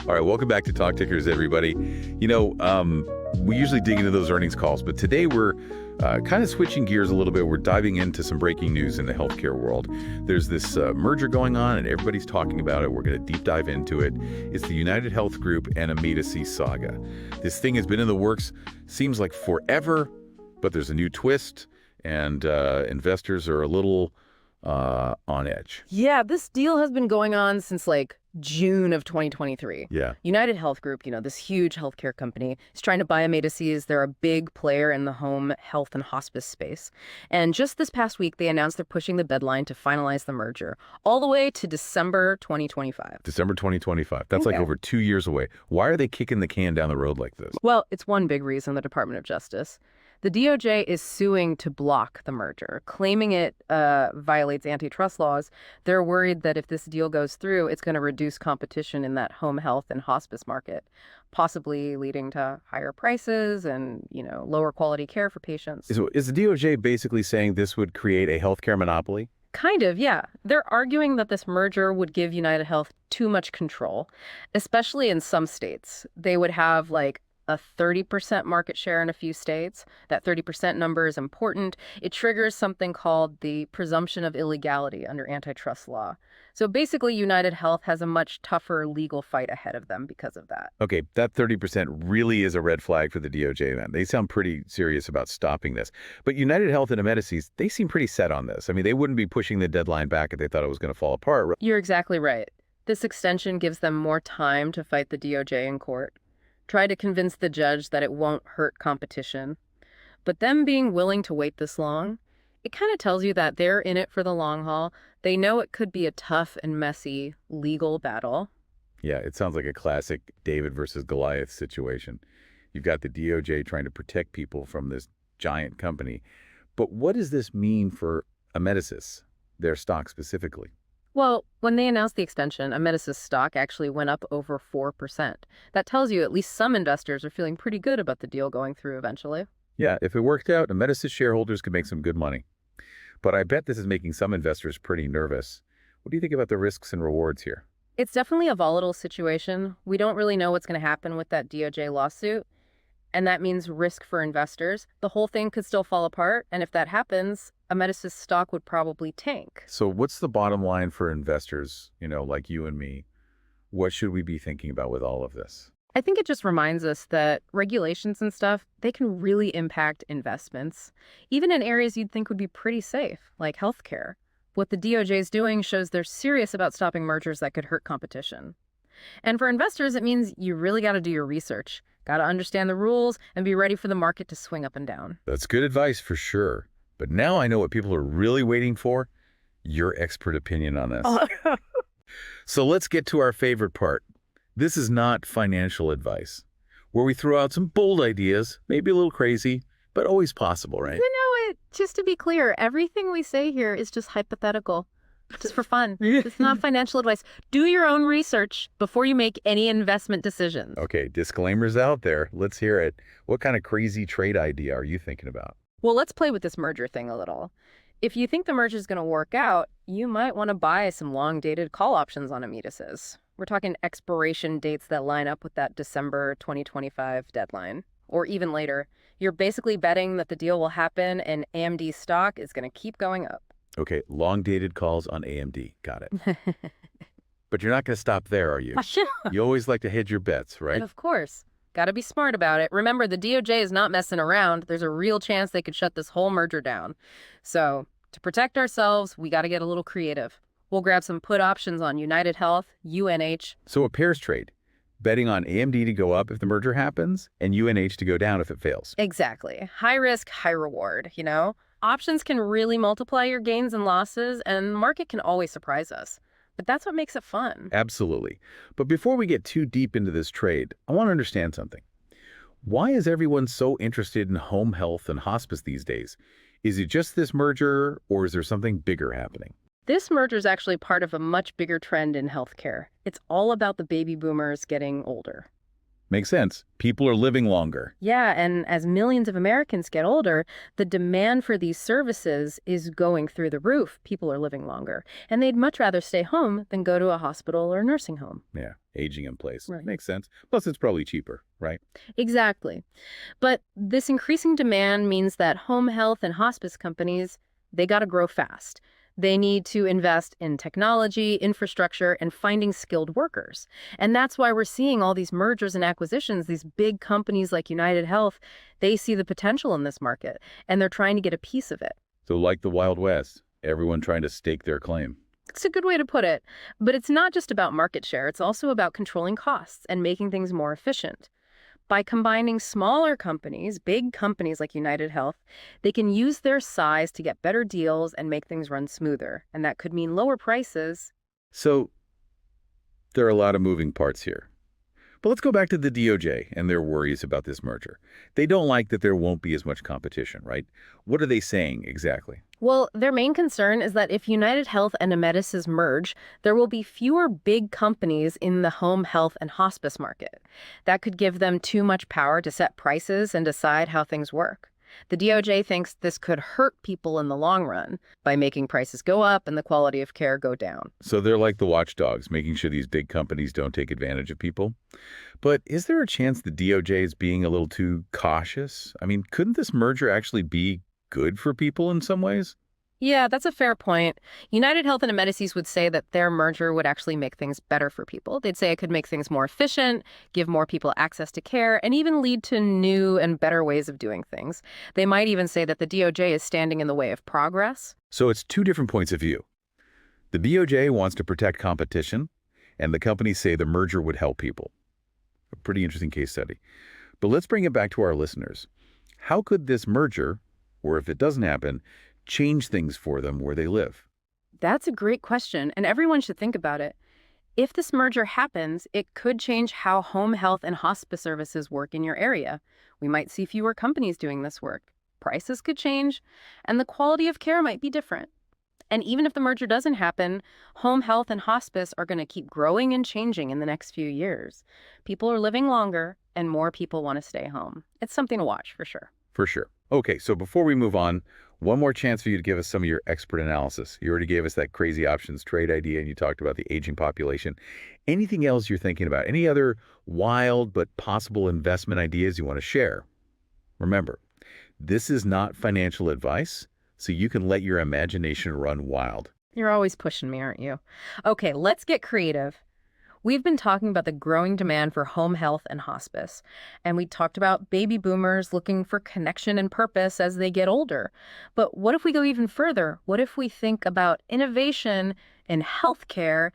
All right, welcome back to Talk Tickers, everybody. We usually dig into those earnings calls, but today we're kind of switching gears a little bit. We're diving into some breaking news in the healthcare world. There's this merger going on, and everybody's talking about it. We're going to deep dive into it. It's the UnitedHealth Group and Amedisys saga. This thing has been in the works, seems like forever, but there's a new twist, and investors are a little on edge. Yeah, this deal has been going on since June of 2023. Yeah. UnitedHealth Group, this huge healthcare company, is trying to buy Amedisys. They're a big player in the home health and hospice space. And just this past week, they announced they're pushing the deadline to finalize the merger all the way to December 2025. December 2025. That's like over 2 years away. Why are they kicking the can down the road like this? Well, it's one big reason, the Department of Justice. The DOJ is suing to block the merger, claiming it violates antitrust laws. They're worried that if this deal goes through, it's going to reduce competition in that home health and hospice market, possibly leading to higher prices and, lower quality care for patients. So is the DOJ basically saying this would create a healthcare monopoly? Kind of, yeah. They're arguing that this merger would give UnitedHealth too much control, especially in some states. They would have a 30% market share in a few states. That 30% number is important. It triggers something called the presumption of illegality under antitrust law. So basically, UnitedHealth has a much tougher legal fight ahead of them because of that. Okay, that 30% really is a red flag for the DOJ then. They sound pretty serious about stopping this. But UnitedHealth and Amedisys, they seem pretty set on this. I mean, they wouldn't be pushing the deadline back if they thought it was going to fall apart. You're exactly right. This extension gives them more time to fight the DOJ in court. Try to convince the judge that it won't hurt competition. But them being willing to wait this long, it kind of tells you that they're in it for the long haul. They know it could be a tough and messy legal battle. Yeah, it sounds like a classic David versus Goliath situation. You've got the DOJ trying to protect people from this giant company. But what does this mean for Amedisys, their stock specifically? Well, when they announced the extension, Amedisys stock actually went up over 4%. That tells you at least some investors are feeling pretty good about the deal going through eventually. Yeah, if it worked out, Amedisys shareholders could make some good money. But I bet this is making some investors pretty nervous. What do you think about the risks and rewards here? It's definitely a volatile situation. We don't really know what's going to happen with that DOJ lawsuit. And that means risk for investors. The whole thing could still fall apart. And if that happens, Amedisys stock would probably tank. So what's the bottom line for investors, like you and me? What should we be thinking about with all of this? I think it just reminds us that regulations and stuff, they can really impact investments, even in areas you'd think would be pretty safe, like healthcare. What the DOJ is doing shows they're serious about stopping mergers that could hurt competition. And for investors, it means you really got to do your research. Got to understand the rules and be ready for the market to swing up and down. That's good advice for sure. But now I know what people are really waiting for, your expert opinion on this. So let's get to our favorite part. This is not financial advice, where we throw out some bold ideas, maybe a little crazy, but always possible, right? Just to be clear, everything we say here is just hypothetical. Just for fun. It's not financial advice. Do your own research before you make any investment decisions. Okay, disclaimers out there. Let's hear it. What kind of crazy trade idea are you thinking about? Well, let's play with this merger thing a little. If you think the merger is going to work out, you might want to buy some long-dated call options on Amedisys. We're talking expiration dates that line up with that December 2025 deadline, or even later. You're basically betting that the deal will happen and AMD stock is going to keep going up. Okay, long-dated calls on AMD. Got it. But you're not going to stop there, are you? You always like to hedge your bets, right? Of course. Got to be smart about it. Remember, the DOJ is not messing around. There's a real chance they could shut this whole merger down. So, to protect ourselves, we got to get a little creative. We'll grab some put options on UnitedHealth, UNH. So a pairs trade, betting on AMD to go up if the merger happens and UNH to go down if it fails. Exactly. High risk, high reward, Options can really multiply your gains and losses, and the market can always surprise us. But that's what makes it fun. Absolutely. But before we get too deep into this trade, I want to understand something. Why is everyone so interested in home health and hospice these days? Is it just this merger, or is there something bigger happening? This merger is actually part of a much bigger trend in healthcare. It's all about the baby boomers getting older. Makes sense. People are living longer. Yeah, and as millions of Americans get older, the demand for these services is going through the roof. People are living longer, and they'd much rather stay home than go to a hospital or nursing home. Yeah, aging in place. Right. Makes sense. Plus, it's probably cheaper, right? Exactly. But this increasing demand means that home health and hospice companies, they got to grow fast. They need to invest in technology, infrastructure, and finding skilled workers. And that's why we're seeing all these mergers and acquisitions. These big companies like UnitedHealth, they see the potential in this market, and they're trying to get a piece of it. So like the Wild West, everyone trying to stake their claim. It's a good way to put it. But it's not just about market share. It's also about controlling costs and making things more efficient. By combining smaller companies, big companies like UnitedHealth, they can use their size to get better deals and make things run smoother. And that could mean lower prices. So there are a lot of moving parts here. But let's go back to the DOJ and their worries about this merger. They don't like that there won't be as much competition, right? What are they saying exactly? Well, their main concern is that if UnitedHealth and Amedisys merge, there will be fewer big companies in the home health and hospice market. That could give them too much power to set prices and decide how things work. The DOJ thinks this could hurt people in the long run by making prices go up and the quality of care go down. So they're like the watchdogs, making sure these big companies don't take advantage of people. But is there a chance the DOJ is being a little too cautious? I mean, couldn't this merger actually be good for people in some ways? Yeah, that's a fair point. UnitedHealth and Amedisys would say that their merger would actually make things better for people. They'd say it could make things more efficient, give more people access to care, and even lead to new and better ways of doing things. They might even say that the DOJ is standing in the way of progress. So it's two different points of view. The DOJ wants to protect competition, and the companies say the merger would help people. A pretty interesting case study. But let's bring it back to our listeners. How could this merger, or if it doesn't happen, change things for them where they live? That's a great question, and everyone should think about it. If this merger happens, it could change how home health and hospice services work in your area. We might see fewer companies doing this work. Prices could change, and the quality of care might be different. And even if the merger doesn't happen, home health and hospice are going to keep growing and changing in the next few years. People are living longer, and more people want to stay home. It's something to watch for sure. For sure. Okay, so before we move on, one more chance for you to give us some of your expert analysis. You already gave us that crazy options trade idea, and you talked about the aging population. Anything else you're thinking about? Any other wild but possible investment ideas you want to share? Remember, this is not financial advice, so you can let your imagination run wild. You're always pushing me, aren't you? Okay, let's get creative. We've been talking about the growing demand for home health and hospice, and we talked about baby boomers looking for connection and purpose as they get older. But what if we go even further? What if we think about innovation in healthcare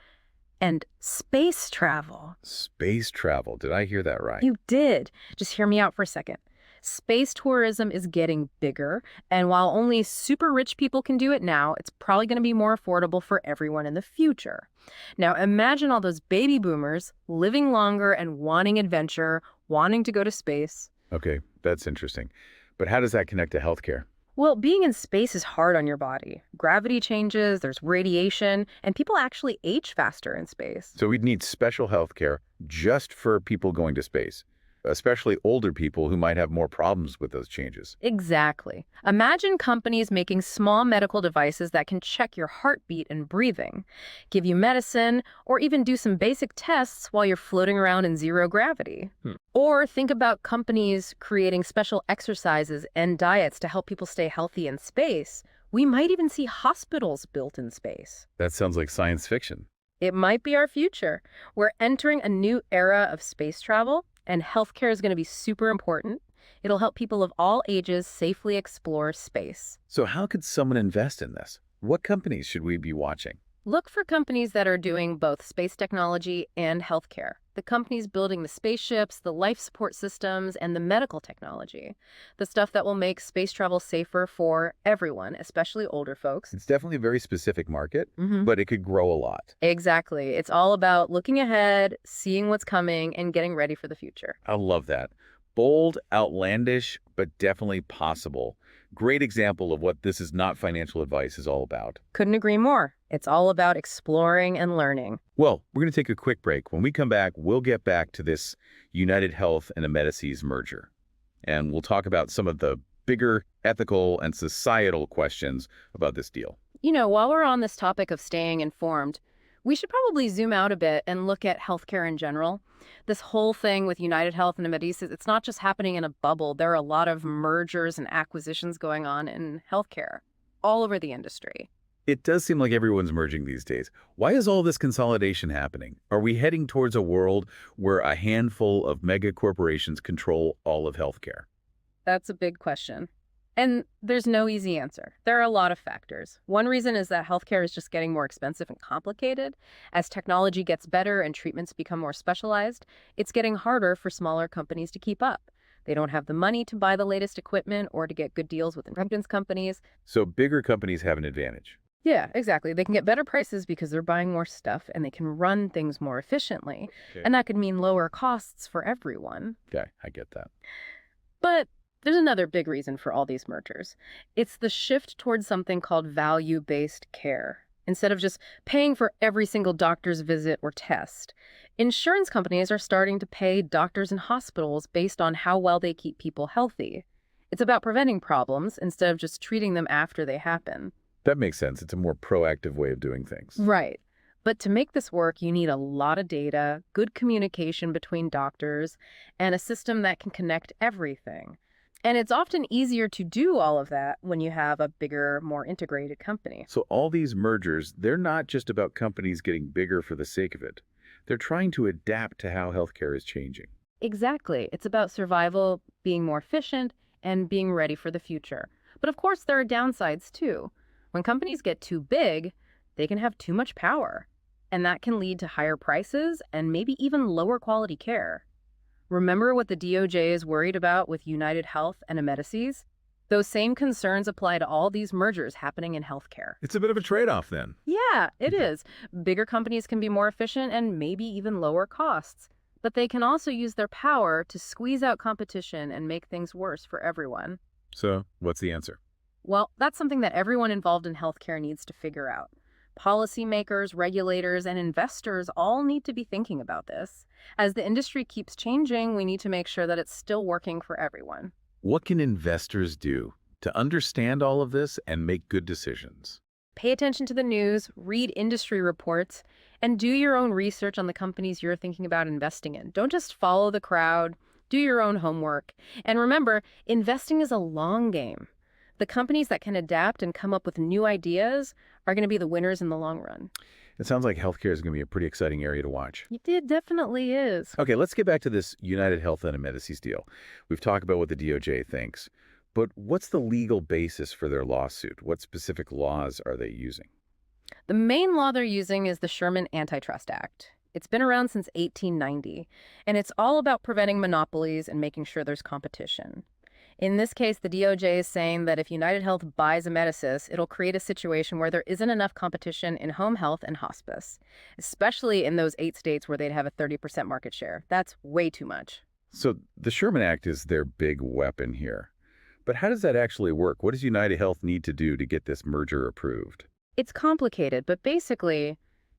and space travel? Space travel. Did I hear that right? You did. Just hear me out for a second. Space tourism is getting bigger, and while only super rich people can do it now, it's probably going to be more affordable for everyone in the future. Now, imagine all those baby boomers living longer and wanting adventure, wanting to go to space. Okay, that's interesting. But how does that connect to healthcare? Well, being in space is hard on your body. Gravity changes, there's radiation, and people actually age faster in space. So we'd need special healthcare just for people going to space, especially older people who might have more problems with those changes. Exactly. Imagine companies making small medical devices that can check your heartbeat and breathing, give you medicine, or even do some basic tests while you're floating around in zero gravity. Or think about companies creating special exercises and diets to help people stay healthy in space. We might even see hospitals built in space. That sounds like science fiction. It might be our future. We're entering a new era of space travel, and healthcare is going to be super important. It'll help people of all ages safely explore space. So how could someone invest in this? What companies should we be watching? Look for companies that are doing both space technology and healthcare. The companies building the spaceships, the life support systems, and the medical technology. The stuff that will make space travel safer for everyone, especially older folks. It's definitely a very specific market, but it could grow a lot. Exactly. It's all about looking ahead, seeing what's coming, and getting ready for the future. I love that. Bold, outlandish, but definitely possible. Great example of what this is not financial advice is all about. Couldn't agree more. It's all about exploring and learning. Well, we're going to take a quick break. When we come back, we'll get back to this UnitedHealth and Amedisys merger. And we'll talk about some of the bigger ethical and societal questions about this deal. While we're on this topic of staying informed, we should probably zoom out a bit and look at healthcare in general. This whole thing with UnitedHealth and Amedisys, it's not just happening in a bubble. There are a lot of mergers and acquisitions going on in healthcare all over the industry. It does seem like everyone's merging these days. Why is all this consolidation happening? Are we heading towards a world where a handful of mega corporations control all of healthcare? That's a big question. And there's no easy answer. There are a lot of factors. One reason is that healthcare is just getting more expensive and complicated. As technology gets better and treatments become more specialized, it's getting harder for smaller companies to keep up. They don't have the money to buy the latest equipment or to get good deals with insurance companies. So bigger companies have an advantage. Yeah, exactly. They can get better prices because they're buying more stuff and they can run things more efficiently. Okay. And that could mean lower costs for everyone. Okay, I get that. But there's another big reason for all these mergers. It's the shift towards something called value-based care. Instead of just paying for every single doctor's visit or test, insurance companies are starting to pay doctors and hospitals based on how well they keep people healthy. It's about preventing problems instead of just treating them after they happen. That makes sense. It's a more proactive way of doing things. Right. But to make this work, you need a lot of data, good communication between doctors, and a system that can connect everything. And it's often easier to do all of that when you have a bigger, more integrated company. So all these mergers, they're not just about companies getting bigger for the sake of it. They're trying to adapt to how healthcare is changing. Exactly. It's about survival, being more efficient, and being ready for the future. But of course, there are downsides too. When companies get too big, they can have too much power. And that can lead to higher prices and maybe even lower quality care. Remember what the DOJ is worried about with UnitedHealth and Amedisys? Those same concerns apply to all these mergers happening in healthcare. It's a bit of a trade-off then. Yeah, it is. Bigger companies can be more efficient and maybe even lower costs. But they can also use their power to squeeze out competition and make things worse for everyone. So what's the answer? Well, that's something that everyone involved in healthcare needs to figure out. Policymakers, regulators, and investors all need to be thinking about this. As the industry keeps changing, we need to make sure that it's still working for everyone. What can investors do to understand all of this and make good decisions? Pay attention to the news, read industry reports, and do your own research on the companies you're thinking about investing in. Don't just follow the crowd. Do your own homework. And remember, investing is a long game. The companies that can adapt and come up with new ideas are going to be the winners in the long run. It sounds like healthcare is going to be a pretty exciting area to watch. It definitely is. Okay, let's get back to this UnitedHealth and Amedisys deal. We've talked about what the DOJ thinks, but what's the legal basis for their lawsuit? What specific laws are they using? The main law they're using is the Sherman Antitrust Act. It's been around since 1890, and it's all about preventing monopolies and making sure there's competition. In this case, the DOJ is saying that if UnitedHealth buys Amedisys, it'll create a situation where there isn't enough competition in home health and hospice, especially in those 8 states where they'd have a 30% market share. That's way too much. So the Sherman Act is their big weapon here. But how does that actually work? What does UnitedHealth need to do to get this merger approved? It's complicated, but basically,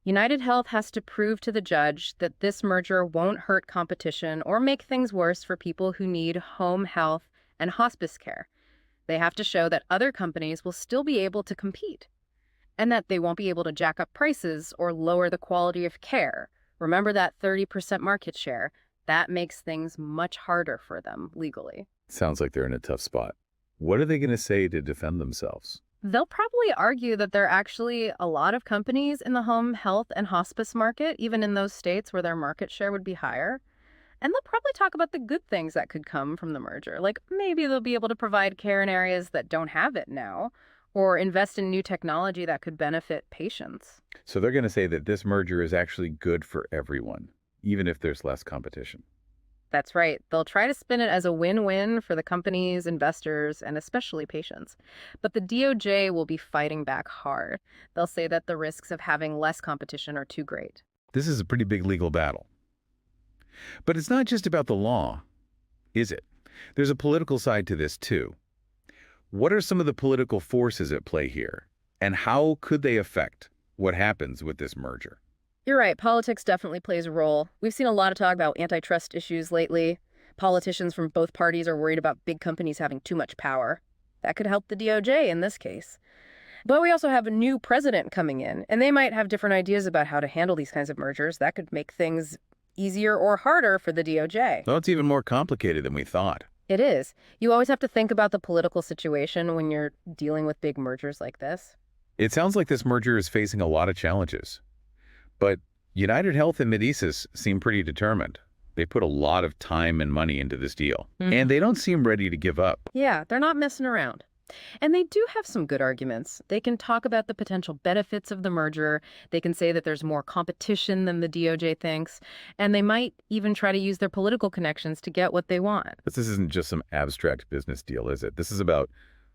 UnitedHealth has to prove to the judge that this merger won't hurt competition or make things worse for people who need home health and hospice care. They have to show that other companies will still be able to compete and that they won't be able to jack up prices or lower the quality of care. Remember that 30% market share? That makes things much harder for them legally. Sounds like they're in a tough spot. What are they going to say to defend themselves? They'll probably argue that there are actually a lot of companies in the home health and hospice market, even in those states where their market share would be higher. And they'll probably talk about the good things that could come from the merger. Like maybe they'll be able to provide care in areas that don't have it now, or invest in new technology that could benefit patients. So they're going to say that this merger is actually good for everyone, even if there's less competition. That's right. They'll try to spin it as a win-win for the companies, investors, and especially patients. But the DOJ will be fighting back hard. They'll say that the risks of having less competition are too great. This is a pretty big legal battle. But it's not just about the law, is it? There's a political side to this, too. What are some of the political forces at play here? And how could they affect what happens with this merger. You're right. Politics definitely plays a role. We've seen a lot of talk about antitrust issues lately. Politicians from both parties are worried about big companies having too much power. That could help the DOJ in this case. But we also have a new president coming in, and they might have different ideas about how to handle these kinds of mergers. That could make things easier or harder for the DOJ. Well, it's even more complicated than we thought. It is. You always have to think about the political situation when you're dealing with big mergers like this. It sounds like this merger is facing a lot of challenges. But UnitedHealth and Amedisys seem pretty determined. They put a lot of time and money into this deal. And they don't seem ready to give up. Yeah, they're not messing around. And they do have some good arguments. They can talk about the potential benefits of the merger. They can say that there's more competition than the DOJ thinks. And they might even try to use their political connections to get what they want. But this isn't just some abstract business deal, is it? This is about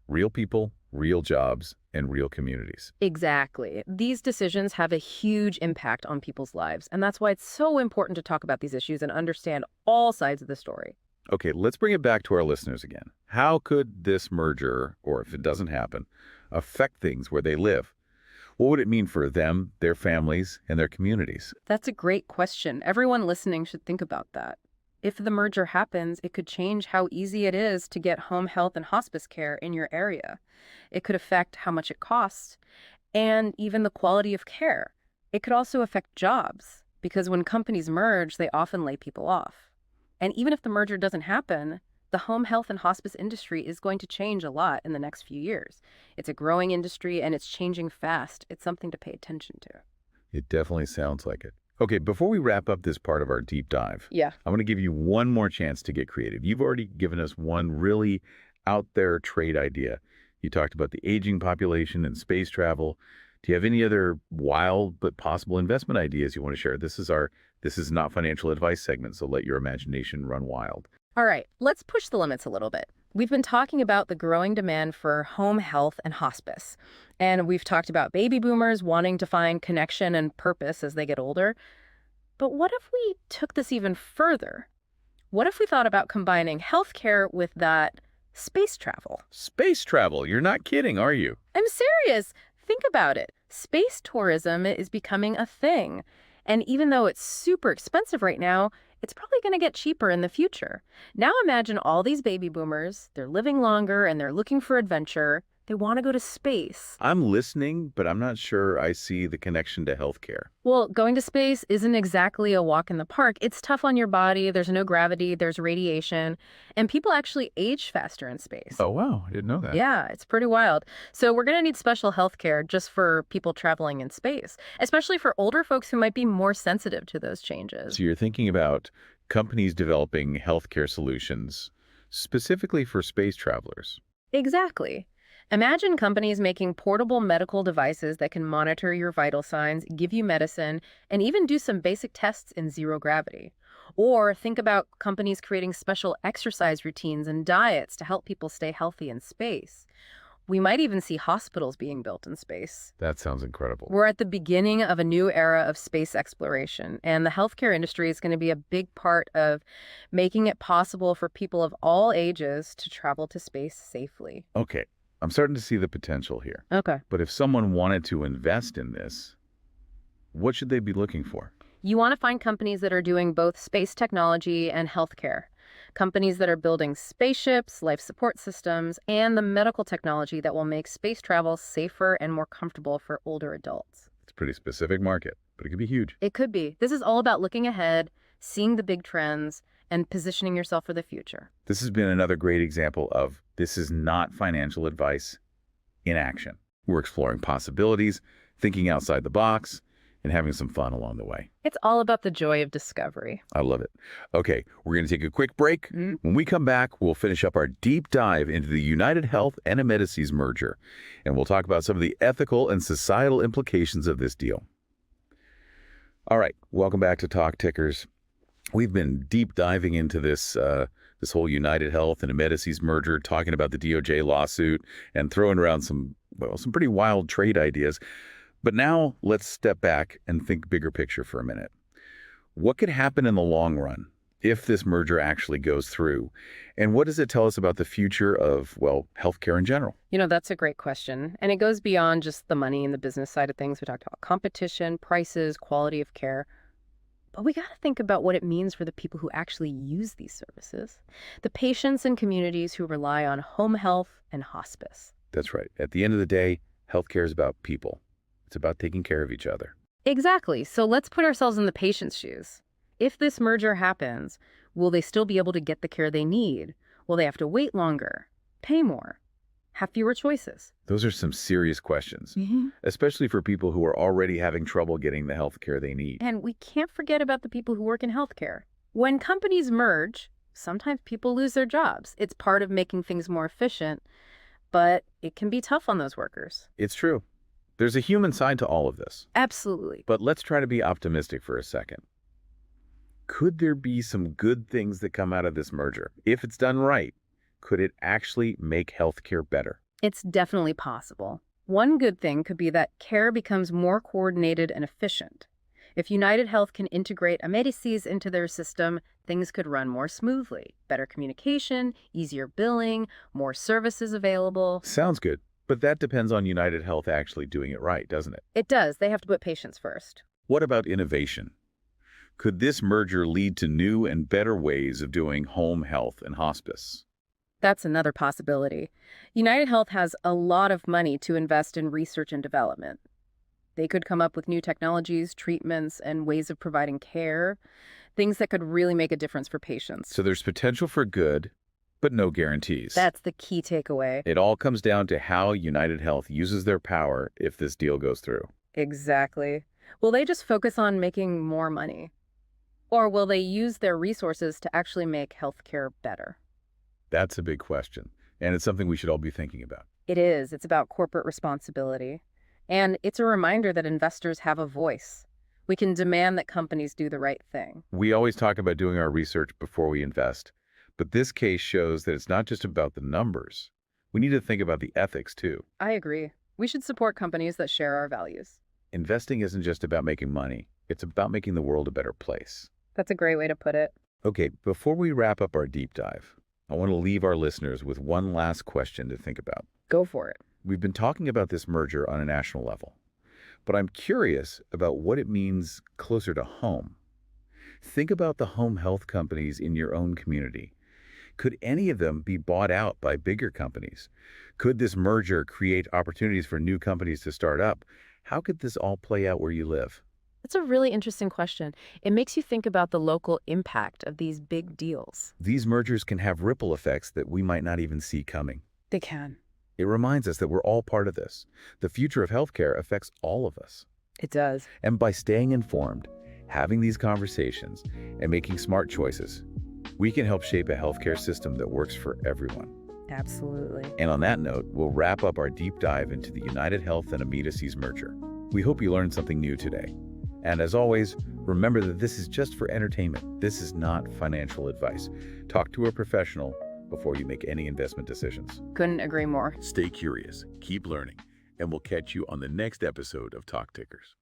real people, real jobs, and real communities. Exactly. These decisions have a huge impact on people's lives. And that's why it's so important to talk about these issues and understand all sides of the story. Okay, let's bring it back to our listeners again. How could this merger, or if it doesn't happen, affect things where they live? What would it mean for them, their families, and their communities? That's a great question. Everyone listening should think about that. If the merger happens, it could change how easy it is to get home health and hospice care in your area. It could affect how much it costs and even the quality of care. It could also affect jobs because when companies merge, they often lay people off. And even if the merger doesn't happen, the home health and hospice industry is going to change a lot in the next few years. It's a growing industry and it's changing fast. It's something to pay attention to. It definitely sounds like it. Okay, before we wrap up this part of our deep dive, Yeah. I'm going to give you one more chance to get creative. You've already given us one really out there trade idea. You talked about the aging population and space travel. Do you have any other wild but possible investment ideas you want to share? This is not financial advice segment, so let your imagination run wild. All right, let's push the limits a little bit. We've been talking about the growing demand for home health and hospice. And we've talked about baby boomers wanting to find connection and purpose as they get older. But what if we took this even further? What if we thought about combining healthcare with that space travel? Space travel? You're not kidding, are you? I'm serious. Think about it. Space tourism is becoming a thing. And even though it's super expensive right now, it's probably going to get cheaper in the future. Now imagine all these baby boomers, they're living longer and they're looking for adventure. They want to go to space. I'm listening, but I'm not sure I see the connection to healthcare. Well, going to space isn't exactly a walk in the park. It's tough on your body. There's no gravity. There's radiation. And people actually age faster in space. Oh, wow. I didn't know that. Yeah, it's pretty wild. So we're going to need special health care just for people traveling in space, especially for older folks who might be more sensitive to those changes. So you're thinking about companies developing healthcare solutions specifically for space travelers. Exactly. Imagine companies making portable medical devices that can monitor your vital signs, give you medicine, and even do some basic tests in zero gravity. Or think about companies creating special exercise routines and diets to help people stay healthy in space. We might even see hospitals being built in space. That sounds incredible. We're at the beginning of a new era of space exploration, and the healthcare industry is going to be a big part of making it possible for people of all ages to travel to space safely. Okay. I'm starting to see the potential here. Okay. But if someone wanted to invest in this, what should they be looking for? You want to find companies that are doing both space technology and healthcare. Companies that are building spaceships, life support systems, and the medical technology that will make space travel safer and more comfortable for older adults. It's a pretty specific market, but it could be huge. It could be. This is all about looking ahead, seeing the big trends, and positioning yourself for the future. This has been another great example of this is not financial advice in action. We're exploring possibilities, thinking outside the box, and having some fun along the way. It's all about the joy of discovery. I love it. Okay, we're going to take a quick break. When we come back, we'll finish up our deep dive into the UnitedHealth and Amedisys merger, and we'll talk about some of the ethical and societal implications of this deal. All right, welcome back to Talk Tickers. We've been deep diving into this whole UnitedHealth and Amedisys merger, talking about the DOJ lawsuit and throwing around some pretty wild trade ideas. But now let's step back and think bigger picture for a minute. What could happen in the long run if this merger actually goes through? And what does it tell us about the future of, well, healthcare in general? That's a great question. And it goes beyond just the money and the business side of things. We talked about competition, prices, quality of care. But we got to think about what it means for the people who actually use these services, the patients and communities who rely on home health and hospice. That's right. At the end of the day, healthcare is about people. It's about taking care of each other. Exactly. So let's put ourselves in the patient's shoes. If this merger happens, will they still be able to get the care they need? Will they have to wait longer, pay more, have fewer choices? Those are some serious questions, especially for people who are already having trouble getting the healthcare they need. And we can't forget about the people who work in healthcare. When companies merge, sometimes people lose their jobs. It's part of making things more efficient, but it can be tough on those workers. It's true. There's a human side to all of this. Absolutely. But let's try to be optimistic for a second. Could there be some good things that come out of this merger? If it's done right, could it actually make healthcare better? It's definitely possible. One good thing could be that care becomes more coordinated and efficient. If UnitedHealth can integrate Amedisys into their system, things could run more smoothly. Better communication, easier billing, more services available. Sounds good. But that depends on UnitedHealth actually doing it right, doesn't it? It does. They have to put patients first. What about innovation? Could this merger lead to new and better ways of doing home health and hospice? That's another possibility. UnitedHealth has a lot of money to invest in research and development. They could come up with new technologies, treatments, and ways of providing care, things that could really make a difference for patients. So there's potential for good, but no guarantees. That's the key takeaway. It all comes down to how UnitedHealth uses their power if this deal goes through. Exactly. Will they just focus on making more money? Or will they use their resources to actually make healthcare better? That's a big question, and it's something we should all be thinking about. It is. It's about corporate responsibility. And it's a reminder that investors have a voice. We can demand that companies do the right thing. We always talk about doing our research before we invest, but this case shows that it's not just about the numbers. We need to think about the ethics, too. I agree. We should support companies that share our values. Investing isn't just about making money. It's about making the world a better place. That's a great way to put it. Okay, before we wrap up our deep dive, I want to leave our listeners with one last question to think about. Go for it. We've been talking about this merger on a national level, but I'm curious about what it means closer to home. Think about the home health companies in your own community. Could any of them be bought out by bigger companies? Could this merger create opportunities for new companies to start up? How could this all play out where you live? That's a really interesting question. It makes you think about the local impact of these big deals. These mergers can have ripple effects that we might not even see coming. They can. It reminds us that we're all part of this. The future of healthcare affects all of us. It does. And by staying informed, having these conversations, and making smart choices, we can help shape a healthcare system that works for everyone. Absolutely. And on that note, we'll wrap up our deep dive into the UnitedHealth and Amedisys merger. We hope you learned something new today. And as always, remember that this is just for entertainment. This is not financial advice. Talk to a professional before you make any investment decisions. Couldn't agree more. Stay curious, keep learning, and we'll catch you on the next episode of Talk Tickers.